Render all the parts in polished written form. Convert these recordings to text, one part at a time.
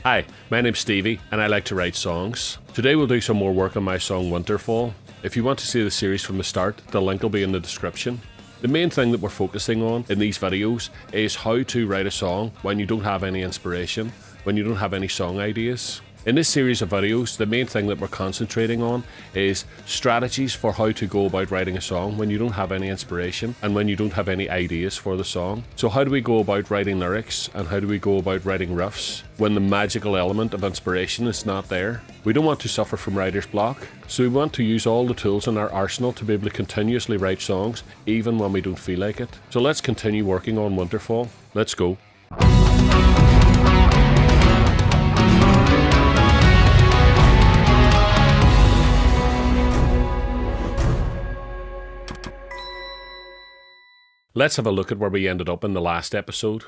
Hi, my name's Stevie and I like to write songs. Today we'll do some more work on my song Winterfall. If you want to see the series from the start, the link will be in the description. The main thing that we're focusing on in these videos is how to write a song when you don't have any inspiration, when you don't have any song ideas. In this series of videos, the main thing that we're concentrating on is strategies for how to go about writing a song when you don't have any inspiration and when you don't have any ideas for the song. So how do we go about writing lyrics and how do we go about writing riffs when the magical element of inspiration is not there? We don't want to suffer from writer's block, so we want to use all the tools in our arsenal to be able to continuously write songs even when we don't feel like it. So let's continue working on Winterfall. Let's go. Let's have a look at where we ended up in the last episode.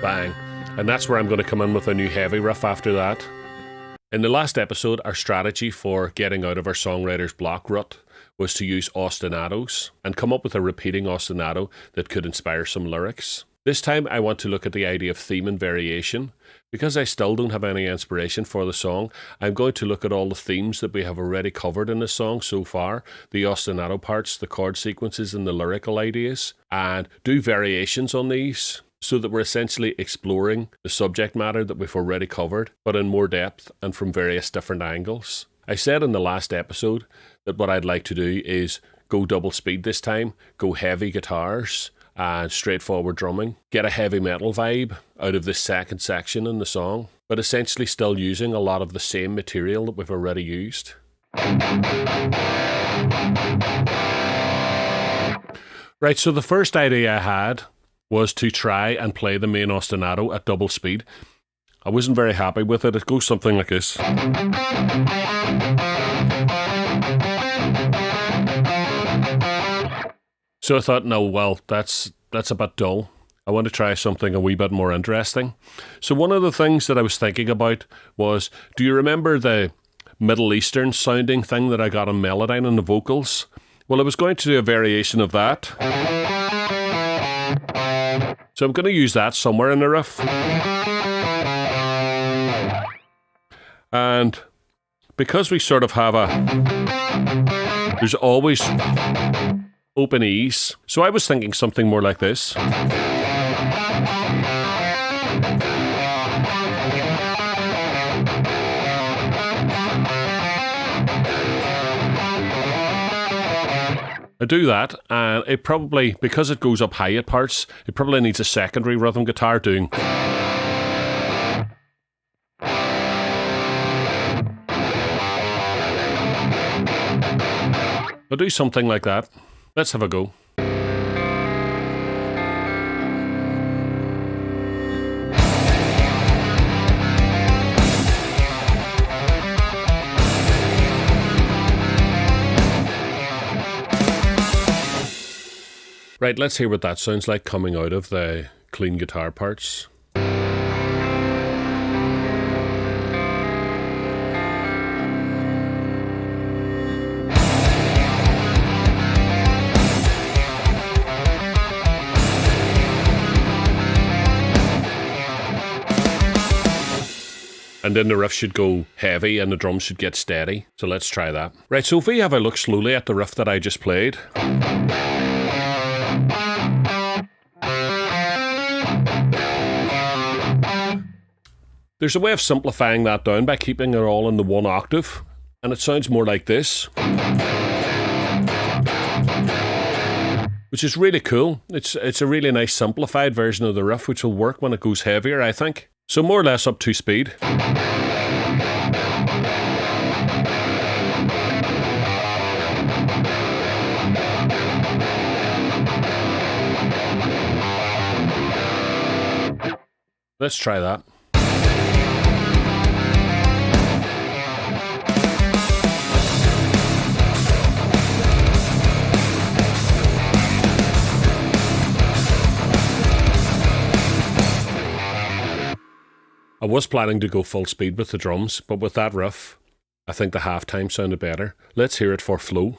Bang. And that's where I'm going to come in with a new heavy riff after that. In the last episode, our strategy for getting out of our songwriter's block rut was to use ostinatos and come up with a repeating ostinato that could inspire some lyrics. This time I want to look at the idea of theme and variation. Because I still don't have any inspiration for the song, I'm going to look at all the themes that we have already covered in the song so far, the ostinato parts, the chord sequences and the lyrical ideas, and do variations on these, so that we're essentially exploring the subject matter that we've already covered, but in more depth and from various different angles. I said in the last episode that what I'd like to do is go double speed this time, go heavy guitars and straightforward drumming, get a heavy metal vibe out of this second section in the song, but essentially still using a lot of the same material that we've already used. Right, so the first idea I had was to try and play the main ostinato at double speed. I wasn't very happy with it. It goes something like this. So I thought, no, well, that's a bit dull. I want to try something a wee bit more interesting. So one of the things that I was thinking about was, do you remember the Middle Eastern sounding thing that I got on Melodyne and the vocals? Well, I was going to do a variation of that. So I'm going to use that somewhere in the riff. And because we sort of have there's always open E's. So I was thinking something more like this. I do that, and it probably, because it goes up high at parts, it probably needs a secondary rhythm guitar doing. I'll do something like that. Let's have a go. Right, let's hear what that sounds like coming out of the clean guitar parts. And then the riff should go heavy and the drums should get steady. So let's try that. Right, so if we have a look slowly at the riff that I just played. There's a way of simplifying that down by keeping it all in the one octave. And it sounds more like this. Which is really cool. It's a really nice simplified version of the riff, which will work when it goes heavier, I think. So more or less up to speed. Let's try that. I was planning to go full speed with the drums, but with that riff, I think the halftime sounded better. Let's hear it for flow.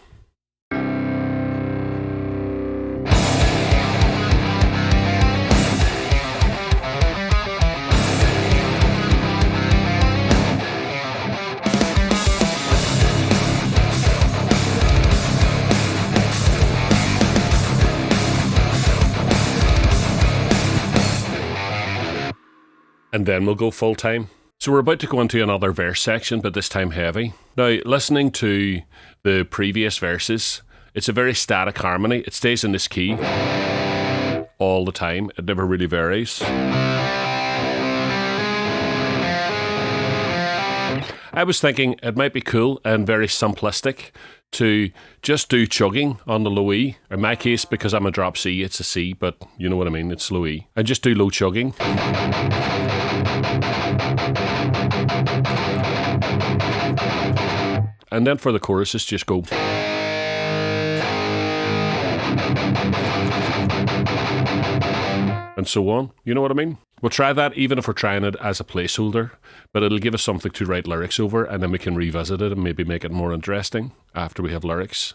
And then we'll go full time. So we're about to go into another verse section, but this time heavy. Now, listening to the previous verses, it's a very static harmony. It stays in this key all the time. It never really varies. I was thinking it might be cool and very simplistic to just do chugging on the low E. In my case, because I'm a drop C, it's a C, but you know what I mean, it's low E. And just do low chugging. And then for the choruses, just go. And so on. You know what I mean? We'll try that even if we're trying it as a placeholder, but it'll give us something to write lyrics over, and then we can revisit it and maybe make it more interesting after we have lyrics.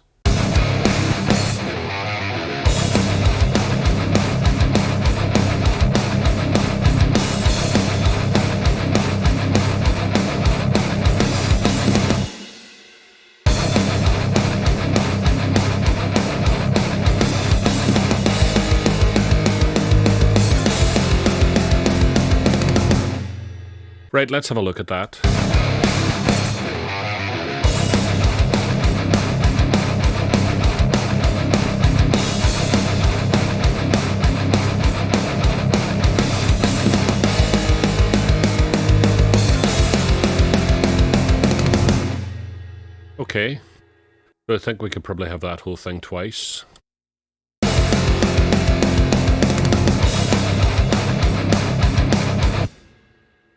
Right, let's have a look at that. Okay, so I think we could probably have that whole thing twice.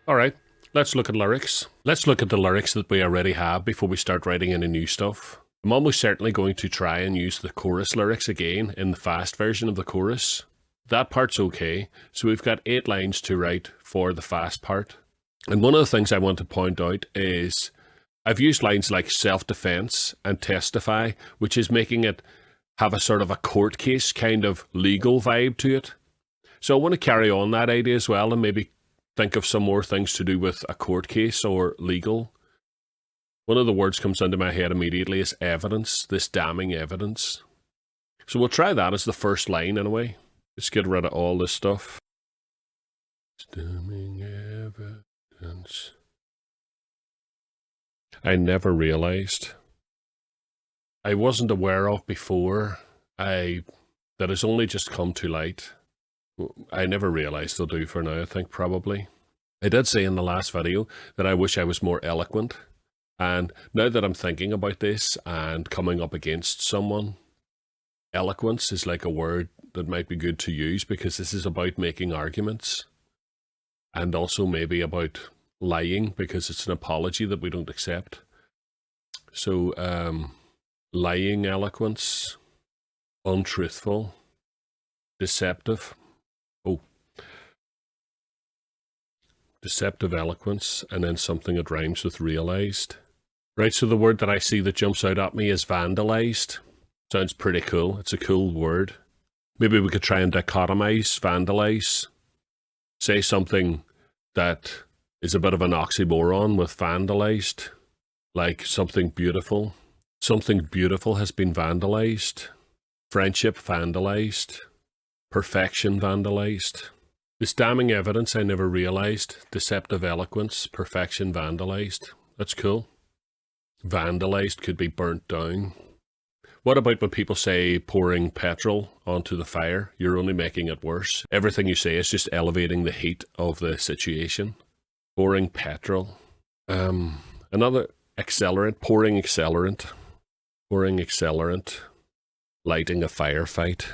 All right, let's look at lyrics. Let's look at the lyrics that we already have before we start writing any new stuff. I'm almost certainly going to try and use the chorus lyrics again in the fast version of the chorus. That part's okay, so we've got 8 lines to write for the fast part. And one of the things I want to point out is I've used lines like self-defense and testify, which is making it have a sort of a court case kind of legal vibe to it. So I want to carry on that idea as well and maybe think of some more things to do with a court case or legal. One of the words comes into my head immediately is evidence, this damning evidence. So we'll try that as the first line anyway. Let's get rid of all this stuff. Damning evidence. I never realized. I wasn't aware of before. That has only just come to light. I never realized I'll do for now, I think probably. I did say in the last video that I wish I was more eloquent. And now that I'm thinking about this and coming up against someone, eloquence is like a word that might be good to use because this is about making arguments. And also maybe about lying because it's an apology that we don't accept. So, lying eloquence, untruthful, deceptive. Deceptive eloquence, and then something that rhymes with realized. Right, so the word that I see that jumps out at me is vandalized. Sounds pretty cool. It's a cool word. Maybe we could try and dichotomize, vandalize. Say something that is a bit of an oxymoron with vandalized. Like something beautiful. Something beautiful has been vandalized. Friendship vandalized. Perfection vandalized. This damning evidence I never realized. Deceptive eloquence. Perfection vandalized. That's cool. Vandalized could be burnt down. What about when people say pouring petrol onto the fire? You're only making it worse. Everything you say is just elevating the heat of the situation. Pouring petrol. Another accelerant. Pouring accelerant. Pouring accelerant. Lighting a firefight.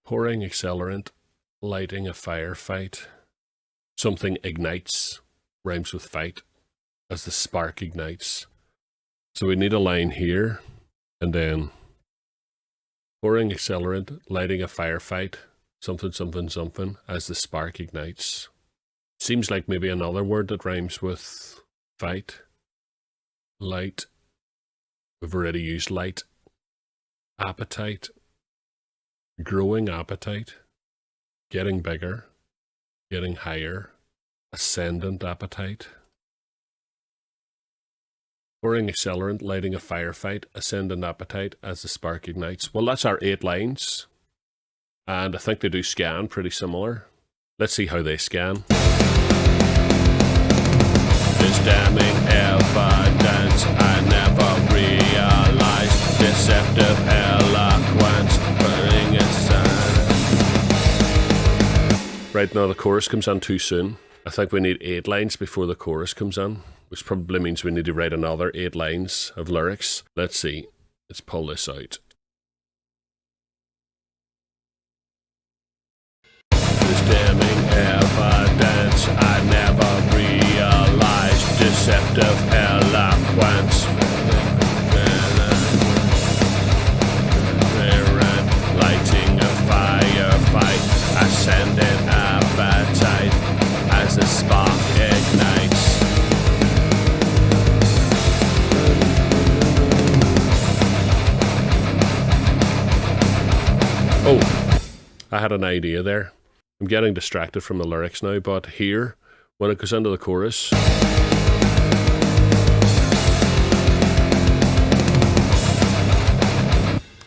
Pouring accelerant. Lighting a firefight. Something ignites. Rhymes with fight. As the spark ignites. So we need a line here, and then pouring accelerant, lighting a firefight, something, something, something, as the spark ignites. Seems like maybe another word that rhymes with fight. Light. We've already used light. Appetite. Growing appetite. Getting bigger. Getting higher. Ascendant appetite. Pouring accelerant, lighting a firefight, ascendant appetite as the spark ignites. Well, that's our 8 lines. And I think they do scan pretty similar. Let's see how they scan. This damning evidence I never realized. Deceptive eloquence, burning its Right now the chorus comes on too soon. I think we need 8 lines before the chorus comes on. Which probably means we need to write another 8 lines of lyrics. Let's see. Let's pull this out. This damning evidence I never realized. Deceptive eloquence. Lighting a firefight. Ascending appetite as the spark ignites. Oh, I had an idea there. I'm getting distracted from the lyrics now, but here, when it goes into the chorus,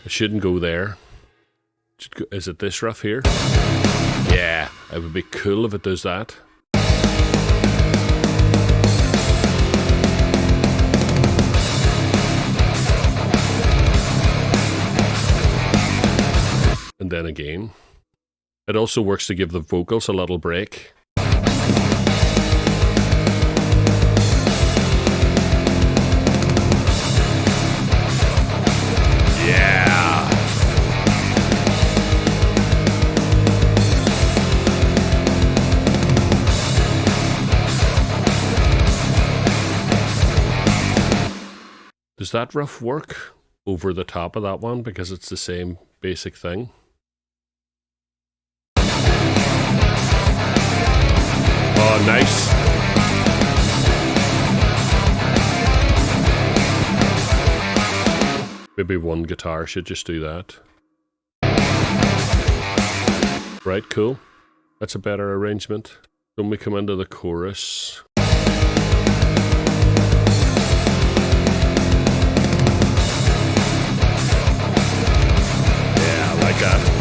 it shouldn't go there. Is it this riff here? Yeah, it would be cool if it does that. And then again. It also works to give the vocals a little break. Yeah! Does that riff work over the top of that one because it's the same basic thing? Oh, nice. Maybe one guitar should just do that. Right, cool. That's a better arrangement. When we come into the chorus. Yeah, I like that.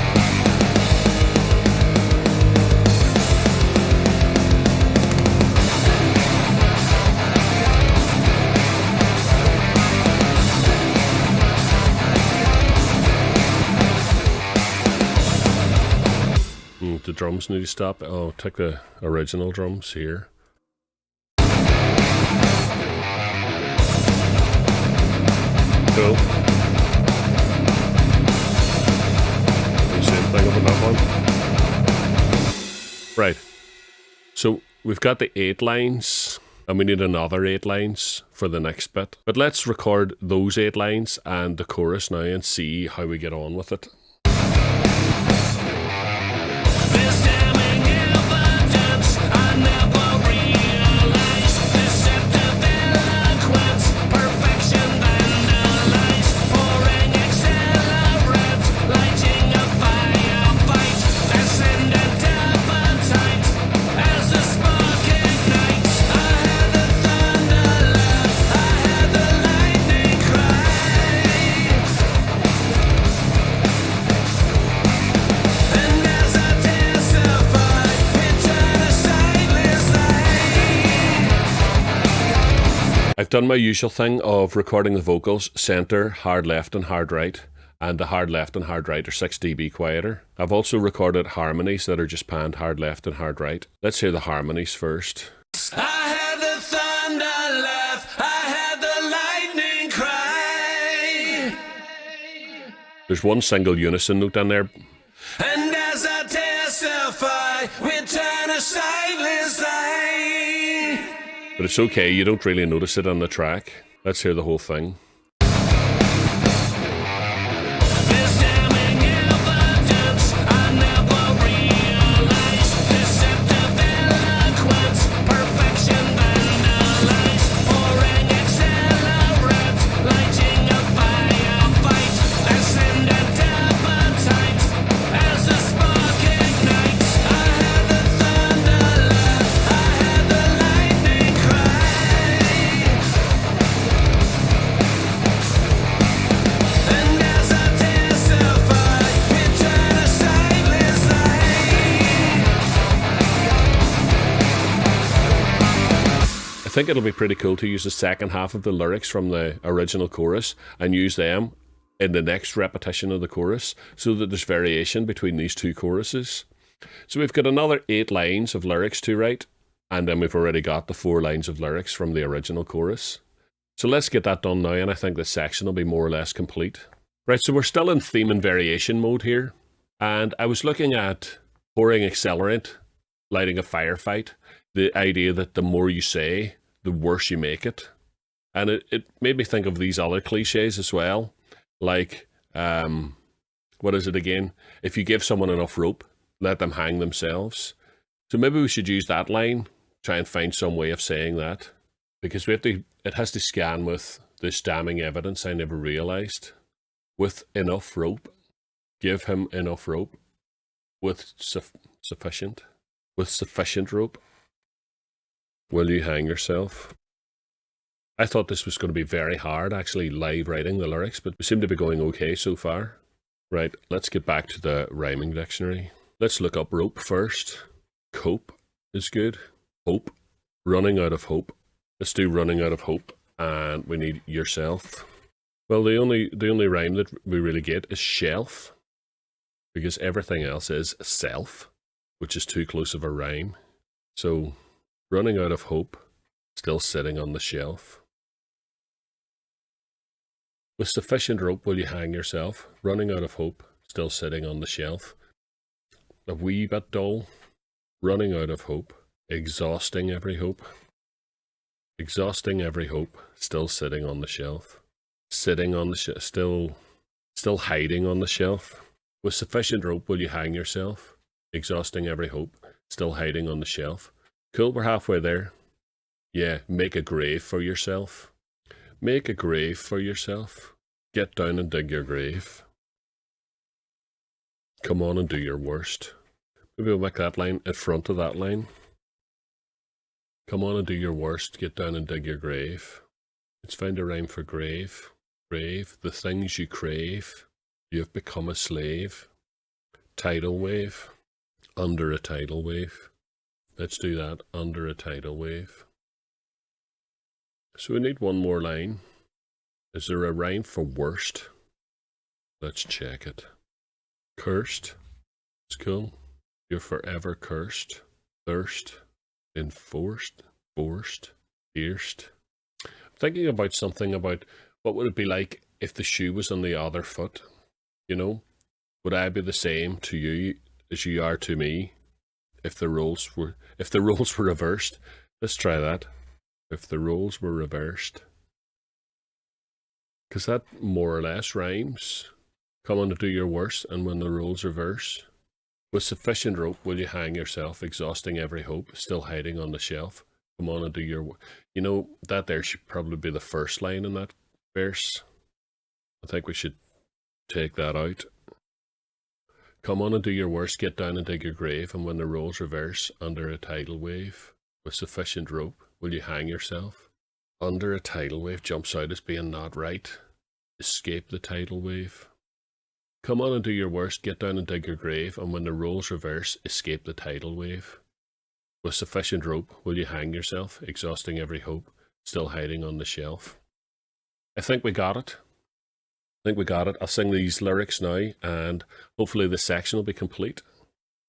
The drums need to stop. Oh, take the original drums here. Cool. Same thing up on that one. Right. So we've got the 8 lines, and we need another 8 lines for the next bit. But let's record those 8 lines and the chorus now and see how we get on with it. I've done my usual thing of recording the vocals, center, hard left and hard right, and the hard left and hard right are 6 dB quieter. I've also recorded harmonies that are just panned hard left and hard right. Let's hear the harmonies first. I had the thunder laugh, I had the lightning cry. There's one single unison note in there. And as I testify, we turn a sightless eye. But it's okay, you don't really notice it on the track. Let's hear the whole thing. This damning evidence I never realized. Deceptive eloquence, perfection vandalized. Pouring accelerant, lighting a firefight. Ascendant appetite as the spark ignites. I had the thunder laugh, I had the lightning cry. And as I testify, we turn a sightless eye. I think it'll be pretty cool to use the second half of the lyrics from the original chorus and use them in the next repetition of the chorus so that there's variation between these two choruses. So we've got another 8 lines of lyrics to write, and then we've already got the 4 lines of lyrics from the original chorus. So let's get that done now, and I think this section will be more or less complete. Right, so we're still in theme and variation mode here, and I was looking at pouring accelerant, lighting a firefight, the idea that the more you say, the worse you make it. And it made me think of these other cliches as well, like, what is it again? If you give someone enough rope, let them hang themselves. So maybe we should use that line, try and find some way of saying that, because we have to. It has to scan with this damning evidence I never realized. With enough rope, give him enough rope. With sufficient rope, will you hang yourself? I thought this was going to be very hard, actually, live writing the lyrics, but we seem to be going okay so far. Right, let's get back to the rhyming dictionary. Let's look up rope first. Cope is good. Hope. Running out of hope. Let's do running out of hope, and we need yourself. Well, the only rhyme that we really get is shelf, because everything else is self, which is too close of a rhyme. So, running out of hope, still sitting on the shelf. With sufficient rope will you hang yourself, running out of hope, still sitting on the shelf. A wee bit dull, running out of hope, exhausting every hope. Exhausting every hope, still sitting on the shelf. Sitting on the shelf, still hiding on the shelf. With sufficient rope will you hang yourself, exhausting every hope, still hiding on the shelf. Cool, we're halfway there. Yeah, make a grave for yourself. Make a grave for yourself. Get down and dig your grave. Come on and do your worst. Maybe we'll make that line in front of that line. Come on and do your worst. Get down and dig your grave. Let's find a rhyme for grave. Grave, the things you crave. You have become a slave. Tidal wave. Under a tidal wave. Let's do that. Under a tidal wave. So we need one more line. Is there a rhyme for worst? Let's check it. Cursed. It's cool. You're forever cursed. Thirst. Enforced. Forced. Pierced. Thinking about something about what would it be like if the shoe was on the other foot? You know? Would I be the same to you as you are to me if the roles were reversed? Let's try that. If the roles were reversed. Because that more or less rhymes. Come on to do your worst, and when the roles reverse. With sufficient rope will you hang yourself, exhausting every hope, still hiding on the shelf. Come on and do your worst. You know, that there should probably be the first line in that verse. I think we should take that out. Come on and do your worst, get down and dig your grave, and when the roles reverse, under a tidal wave. With sufficient rope, will you hang yourself? Under a tidal wave jumps out as being not right. Escape the tidal wave. Come on and do your worst, get down and dig your grave, and when the roles reverse, escape the tidal wave. With sufficient rope, will you hang yourself, exhausting every hope, still hiding on the shelf. I think we got it. I think we got it. I'll sing these lyrics now, and hopefully this section will be complete.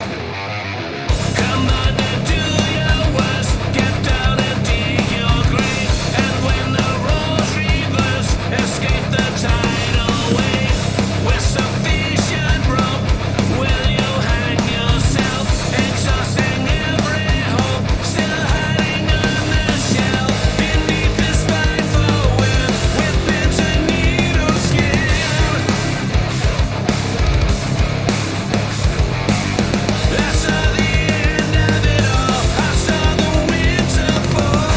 Come on and do your worst. Get down and dig your grave. And when the roles reverse, escape the tidal wave. With sufficient rope, will you hang yourself? Exhausting every hope, still hiding on the shelf. Beneath the spiteful wind, with pins and needle skin. I saw the end of it all. I saw the winter fall.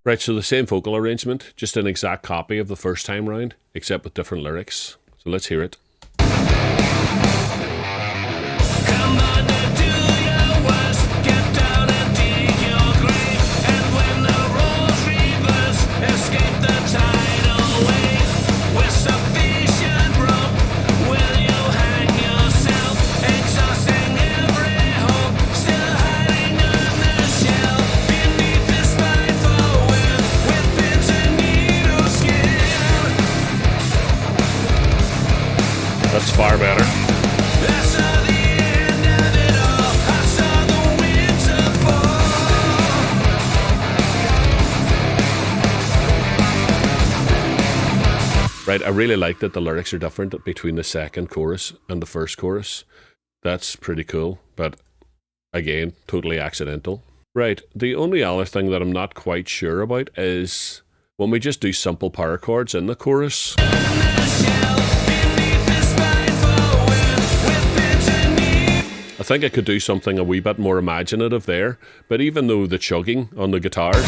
Right, so the same vocal arrangement, just an exact copy of the first time round, except with different lyrics. So let's hear it. Come on and do your worst. Get down and dig your grave. And when the roles reverse, escape the tidal wave. With sufficient rope, will you hang yourself? Exhausting every hope, still hiding on the shelf. Beneath the spiteful wind, with pins and needle skin. That's far better. I saw the end of it all. I saw the winter fall. Right, I really like that the lyrics are different between the second chorus and the first chorus. That's pretty cool, but again, totally accidental. Right, the only other thing that I'm not quite sure about is when we just do simple power chords in the chorus. I think I could do something a wee bit more imaginative there, but even though the chugging on the guitars,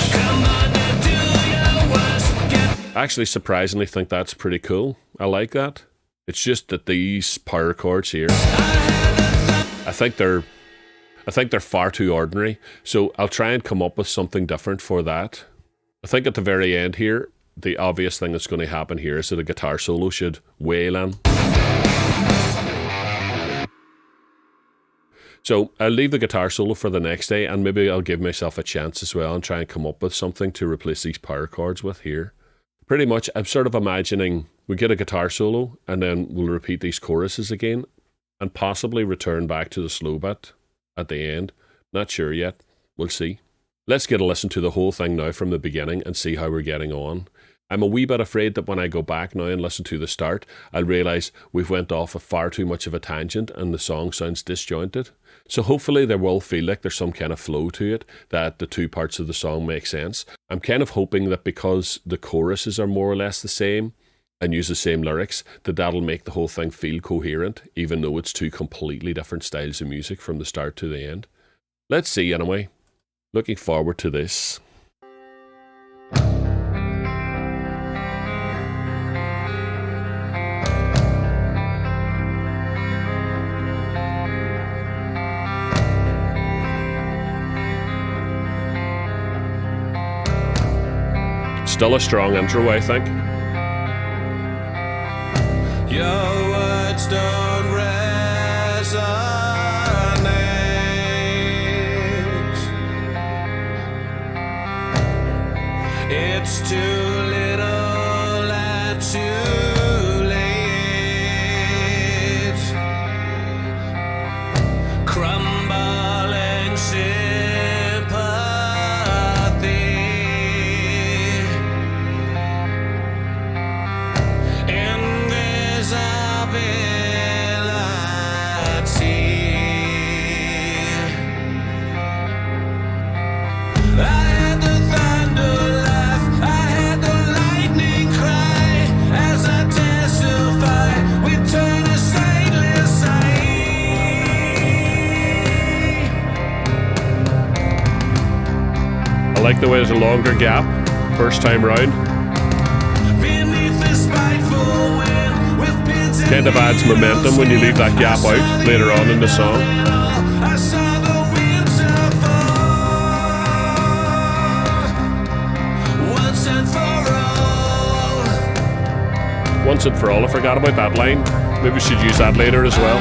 I actually surprisingly think that's pretty cool. I like that. It's just that these power chords here, I think they're far too ordinary. So I'll try and come up with something different for that. I think at the very end here, the obvious thing that's going to happen here is that a guitar solo should wail in. So I'll leave the guitar solo for the next day, and maybe I'll give myself a chance as well and try and come up with something to replace these power chords with here. Pretty much, I'm sort of imagining we get a guitar solo and then we'll repeat these choruses again and possibly return back to the slow bit at the end. Not sure yet. We'll see. Let's get a listen to the whole thing now from the beginning and see how we're getting on. I'm a wee bit afraid that when I go back now and listen to the start, I'll realise we've went off far too much of a tangent and the song sounds disjointed. So hopefully there will feel like there's some kind of flow to it, that the two parts of the song make sense. I'm kind of hoping that because the choruses are more or less the same and use the same lyrics, that'll make the whole thing feel coherent, even though it's two completely different styles of music from the start to the end. Let's see anyway. Looking forward to this. Still a strong intro, I think. Your words don't resonate. It's too little and too late. Crumbling sympathy. I like the way there's a longer gap, first time round. Kind of adds momentum when you leave that gap out later on in the song. Once and for all, I forgot about that line. Maybe we should use that later as well.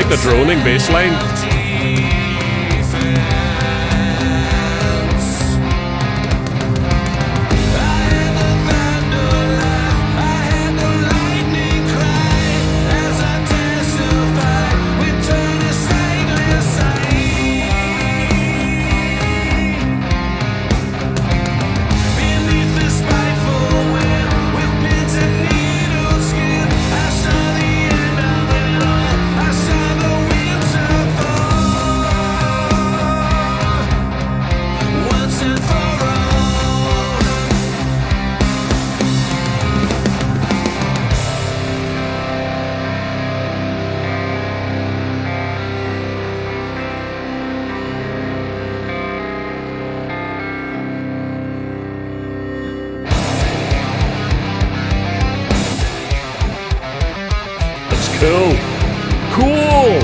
like the droning bass line. Cool. Cool.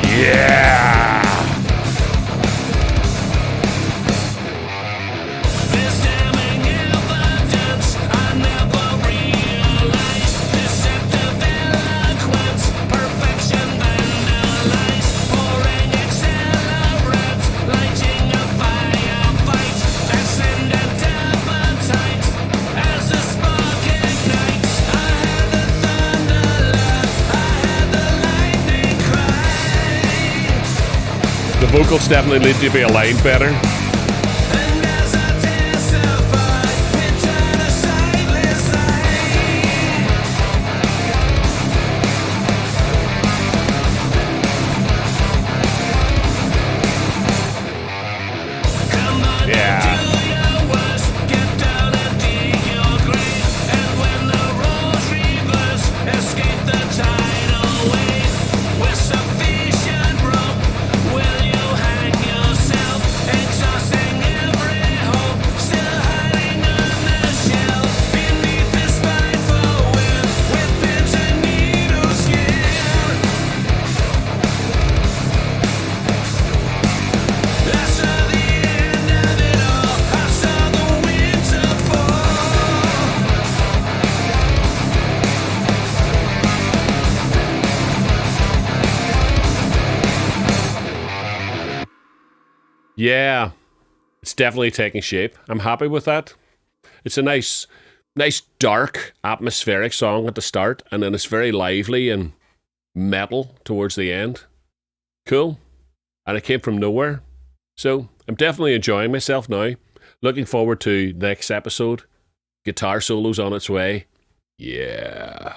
Yeah. This damning evidence I never realized. Deceptive eloquence, perfection vandalized. Pouring accelerant, lighting a firefight. Ascendant appetite as the spark ignites. I had the thunder laugh, I had the lightning cry. The vocals definitely need to be aligned better. And as I testify, it turned a sightless eye. Come on, Yeah. do your worst, get down and dig your grave. And when the roles reverse, escape the tidal wave. With sufficient rope, will you hang yourself? Exhausting every hope, still hiding on the shelf. Beneath this spiteful wind, with pins and needle skin. I saw the end of it all, I saw the winter fall. Yeah. It's definitely taking shape. I'm happy with that. It's a nice, dark, atmospheric song at the start, and then it's very lively and metal towards the end. Cool. And it came from nowhere. So I'm definitely enjoying myself now. Looking forward to next episode. Guitar solos on its way. Yeah.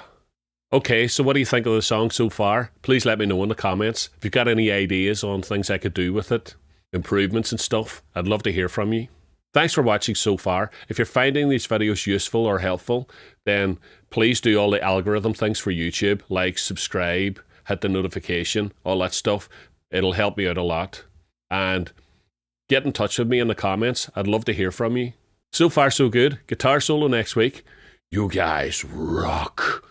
Okay, so what do you think of the song so far? Please let me know in the comments. If you've got any ideas on things I could do with it, improvements and stuff, I'd love to hear from you. Thanks for watching so far. If you're finding these videos useful or helpful, then please do all the algorithm things for YouTube, like subscribe, hit the notification, all that stuff. It'll help me out a lot. And get in touch with me in the comments. I'd love to hear from you. So far, so good. Guitar solo next week. You guys rock.